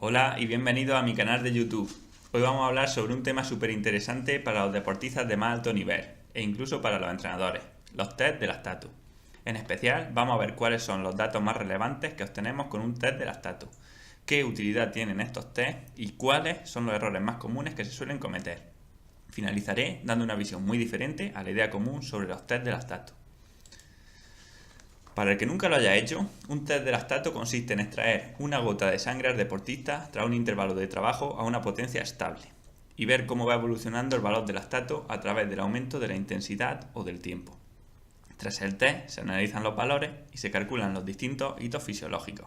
Hola y bienvenido a mi canal de YouTube. Hoy vamos a hablar sobre un tema súper interesante para los deportistas de más alto nivel e incluso para los entrenadores, los test de lactato. En especial vamos a ver cuáles son los datos más relevantes que obtenemos con un test de lactato, qué utilidad tienen estos test y cuáles son los errores más comunes que se suelen cometer. Finalizaré dando una visión muy diferente a la idea común sobre los test de lactato. Para el que nunca lo haya hecho, un test de lactato consiste en extraer una gota de sangre al deportista tras un intervalo de trabajo a una potencia estable y ver cómo va evolucionando el valor de lactato a través del aumento de la intensidad o del tiempo. Tras el test se analizan los valores y se calculan los distintos hitos fisiológicos.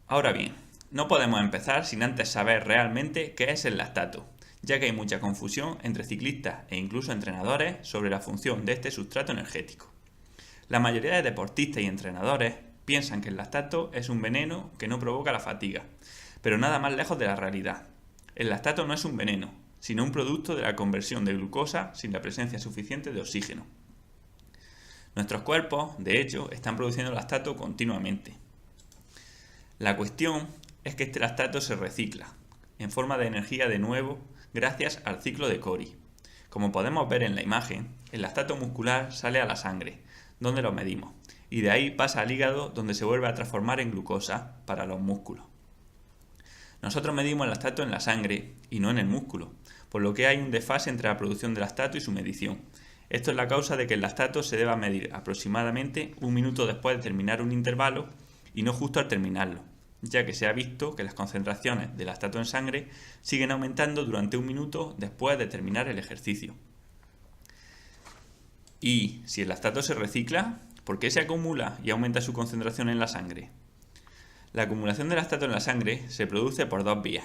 Ahora bien, no podemos empezar sin antes saber realmente qué es el lactato, ya que hay mucha confusión entre ciclistas e incluso entrenadores sobre la función de este sustrato energético. La mayoría de deportistas y entrenadores piensan que el lactato es un veneno que no provoca la fatiga, pero nada más lejos de la realidad. El lactato no es un veneno, sino un producto de la conversión de glucosa sin la presencia suficiente de oxígeno. Nuestros cuerpos, de hecho, están produciendo lactato continuamente. La cuestión es que este lactato se recicla, en forma de energía de nuevo, gracias al ciclo de Cori. Como podemos ver en la imagen, el lactato muscular sale a la sangre, donde lo medimos, y de ahí pasa al hígado, donde se vuelve a transformar en glucosa para los músculos. Nosotros medimos el lactato en la sangre y no en el músculo, por lo que hay un desfase entre la producción de lactato y su medición. Esto es la causa de que el lactato se deba medir aproximadamente un minuto después de terminar un intervalo y no justo al terminarlo, ya que se ha visto que las concentraciones de lactato en sangre siguen aumentando durante un minuto después de terminar el ejercicio. Y si el lactato se recicla, ¿por qué se acumula y aumenta su concentración en la sangre? La acumulación de lactato en la sangre se produce por dos vías.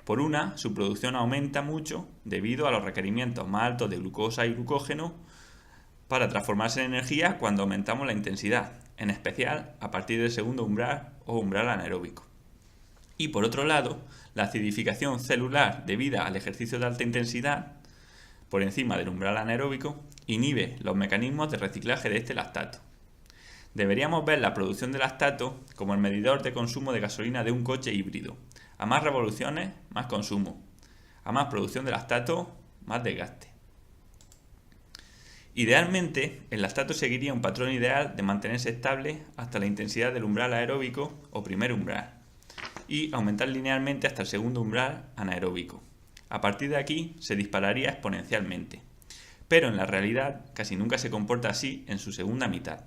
Por una, su producción aumenta mucho debido a los requerimientos más altos de glucosa y glucógeno para transformarse en energía cuando aumentamos la intensidad, en especial a partir del segundo umbral o umbral anaeróbico. Y por otro lado, la acidificación celular debida al ejercicio de alta intensidad por encima del umbral anaeróbico inhibe los mecanismos de reciclaje de este lactato. Deberíamos ver la producción de lactato como el medidor de consumo de gasolina de un coche híbrido. A más revoluciones, más consumo. A más producción de lactato, más desgaste. Idealmente, el lactato seguiría un patrón ideal de mantenerse estable hasta la intensidad del umbral aeróbico o primer umbral y aumentar linealmente hasta el segundo umbral anaeróbico. A partir de aquí se dispararía exponencialmente, pero en la realidad casi nunca se comporta así en su segunda mitad.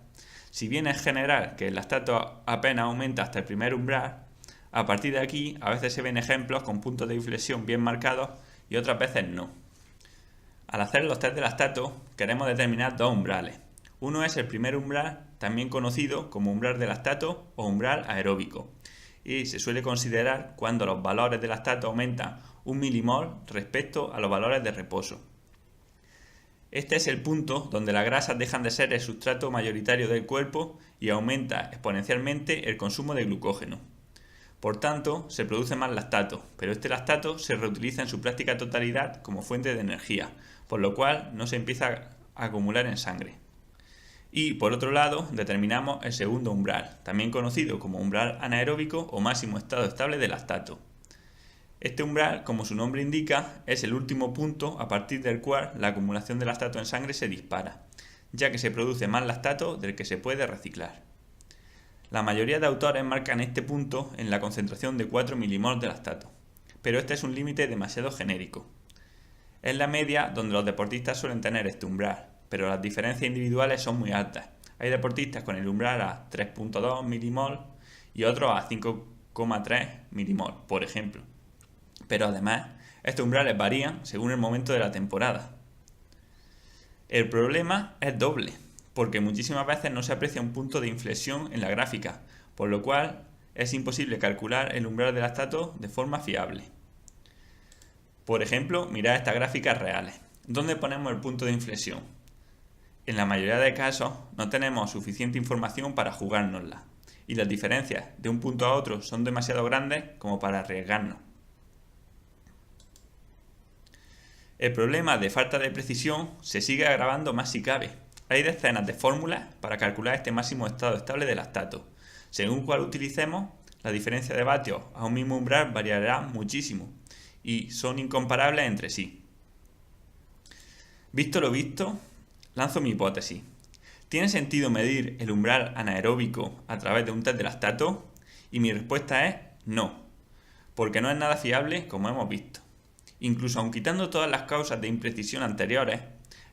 Si bien es general que el lactato apenas aumenta hasta el primer umbral, a partir de aquí a veces se ven ejemplos con puntos de inflexión bien marcados y otras veces no. Al hacer los test de lactato queremos determinar dos umbrales. Uno es el primer umbral, también conocido como umbral de lactato o umbral aeróbico, y se suele considerar cuando los valores de lactato aumentan 1 milimol respecto a los valores de reposo. Este es el punto donde las grasas dejan de ser el sustrato mayoritario del cuerpo y aumenta exponencialmente el consumo de glucógeno. Por tanto, se produce más lactato, pero este lactato se reutiliza en su práctica totalidad como fuente de energía, por lo cual no se empieza a acumular en sangre. Y por otro lado, determinamos el segundo umbral, también conocido como umbral anaeróbico o máximo estado estable de lactato. Este umbral, como su nombre indica, es el último punto a partir del cual la acumulación de lactato en sangre se dispara, ya que se produce más lactato del que se puede reciclar. La mayoría de autores marcan este punto en la concentración de 4 milimols de lactato, pero este es un límite demasiado genérico. Es la media donde los deportistas suelen tener este umbral, pero las diferencias individuales son muy altas. Hay deportistas con el umbral a 3.2 milimols y otros a 5,3 milimols, por ejemplo. Pero además, estos umbrales varían según el momento de la temporada. El problema es doble, porque muchísimas veces no se aprecia un punto de inflexión en la gráfica, por lo cual es imposible calcular el umbral de lactato de forma fiable. Por ejemplo, mirad estas gráficas reales. ¿Dónde ponemos el punto de inflexión? En la mayoría de casos no tenemos suficiente información para jugárnosla, y las diferencias de un punto a otro son demasiado grandes como para arriesgarnos. El problema de falta de precisión se sigue agravando más si cabe. Hay decenas de fórmulas para calcular este máximo estado estable de lactato. Según cuál utilicemos, la diferencia de vatios a un mismo umbral variará muchísimo y son incomparables entre sí. Visto lo visto, lanzo mi hipótesis. ¿Tiene sentido medir el umbral anaeróbico a través de un test de lactato? Y mi respuesta es no, porque no es nada fiable como hemos visto. Incluso aun quitando todas las causas de imprecisión anteriores,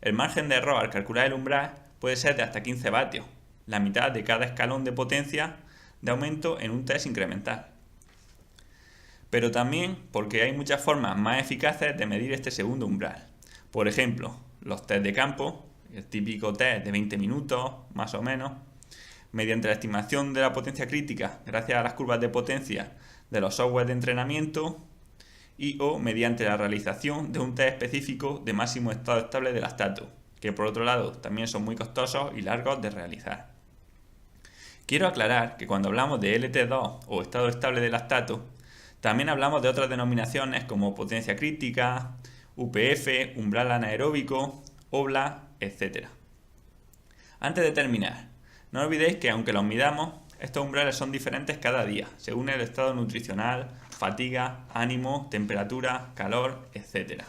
el margen de error al calcular el umbral puede ser de hasta 15 vatios, la mitad de cada escalón de potencia de aumento en un test incremental. Pero también porque hay muchas formas más eficaces de medir este segundo umbral. Por ejemplo, los test de campo, el típico test de 20 minutos, más o menos, mediante la estimación de la potencia crítica gracias a las curvas de potencia de los software de entrenamiento o mediante la realización de un test específico de máximo estado estable de lactato, que por otro lado también son muy costosos y largos de realizar. Quiero aclarar que cuando hablamos de LT2 o estado estable de lactato, también hablamos de otras denominaciones como potencia crítica, UPF, umbral anaeróbico, OBLA, etc. Antes de terminar, no olvidéis que aunque los midamos, estos umbrales son diferentes cada día, según el estado nutricional, fatiga, ánimo, temperatura, calor, etc.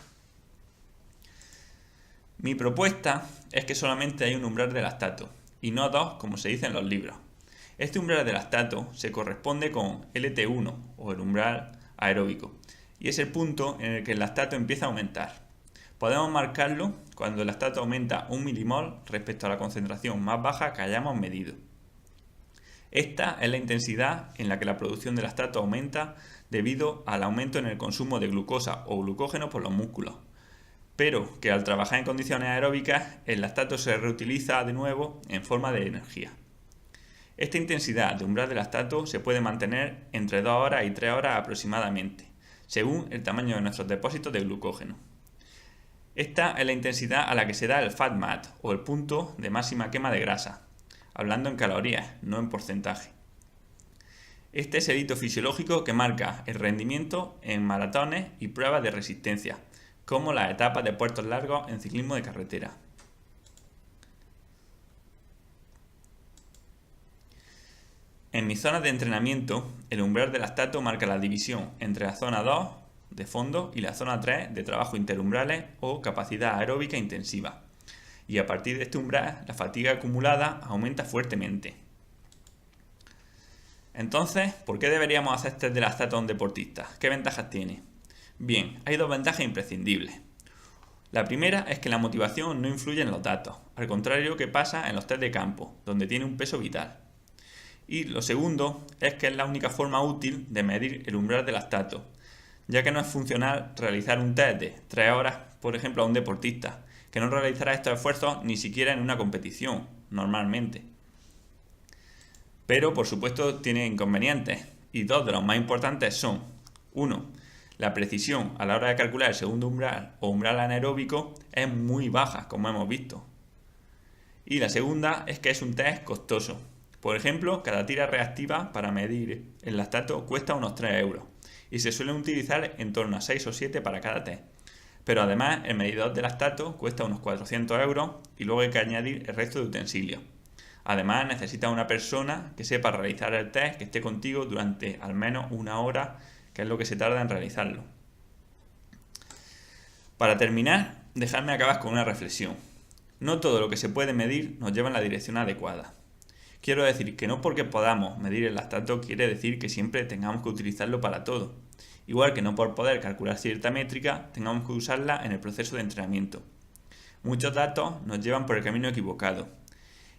Mi propuesta es que solamente hay un umbral de lactato, y no dos como se dice en los libros. Este umbral de lactato se corresponde con LT1, o el umbral aeróbico, y es el punto en el que el lactato empieza a aumentar. Podemos marcarlo cuando el lactato aumenta 1 milimol respecto a la concentración más baja que hayamos medido. Esta es la intensidad en la que la producción de lactato aumenta debido al aumento en el consumo de glucosa o glucógeno por los músculos, pero que al trabajar en condiciones aeróbicas el lactato se reutiliza de nuevo en forma de energía. Esta intensidad de umbral de lactato se puede mantener entre 2 horas y 3 horas aproximadamente, según el tamaño de nuestros depósitos de glucógeno. Esta es la intensidad a la que se da el FAT-MAT, o el punto de máxima quema de grasa, hablando en calorías, no en porcentaje. Este es el hito fisiológico que marca el rendimiento en maratones y pruebas de resistencia, como las etapas de puertos largos en ciclismo de carretera. En mis zonas de entrenamiento, el umbral de lactato marca la división entre la zona 2 de fondo y la zona 3 de trabajo interumbrales o capacidad aeróbica intensiva. Y a partir de este umbral, la fatiga acumulada aumenta fuertemente. Entonces, ¿por qué deberíamos hacer test de lactato a un deportista? ¿Qué ventajas tiene? Bien, hay dos ventajas imprescindibles. La primera es que la motivación no influye en los datos, al contrario que pasa en los test de campo, donde tiene un peso vital. Y lo segundo es que es la única forma útil de medir el umbral de lactato, ya que no es funcional realizar un test de 3 horas, por ejemplo, a un deportista, que no realizará estos esfuerzos ni siquiera en una competición, normalmente. Pero, por supuesto, tiene inconvenientes, y dos de los más importantes son: 1. La precisión a la hora de calcular el segundo umbral o umbral anaeróbico es muy baja, como hemos visto. Y la segunda es que es un test costoso. Por ejemplo, cada tira reactiva para medir el lactato cuesta unos 3 euros y se suelen utilizar en torno a 6 o 7 para cada test. Pero además el medidor de lactato cuesta unos 400 euros y luego hay que añadir el resto de utensilios. Además necesitas una persona que sepa realizar el test, que esté contigo durante al menos 1 hora, que es lo que se tarda en realizarlo. Para terminar, dejadme acabar con una reflexión. No todo lo que se puede medir nos lleva en la dirección adecuada. Quiero decir que no porque podamos medir el lactato quiere decir que siempre tengamos que utilizarlo para todo. Igual que no por poder calcular cierta métrica tengamos que usarla en el proceso de entrenamiento. Muchos datos nos llevan por el camino equivocado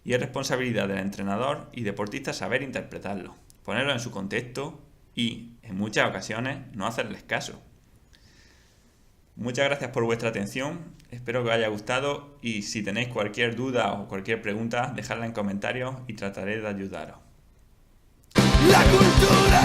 y es responsabilidad del entrenador y deportista saber interpretarlo, ponerlo en su contexto y, en muchas ocasiones, no hacerles caso. Muchas gracias por vuestra atención, espero que os haya gustado y si tenéis cualquier duda o cualquier pregunta, dejadla en comentarios y trataré de ayudaros. La cultura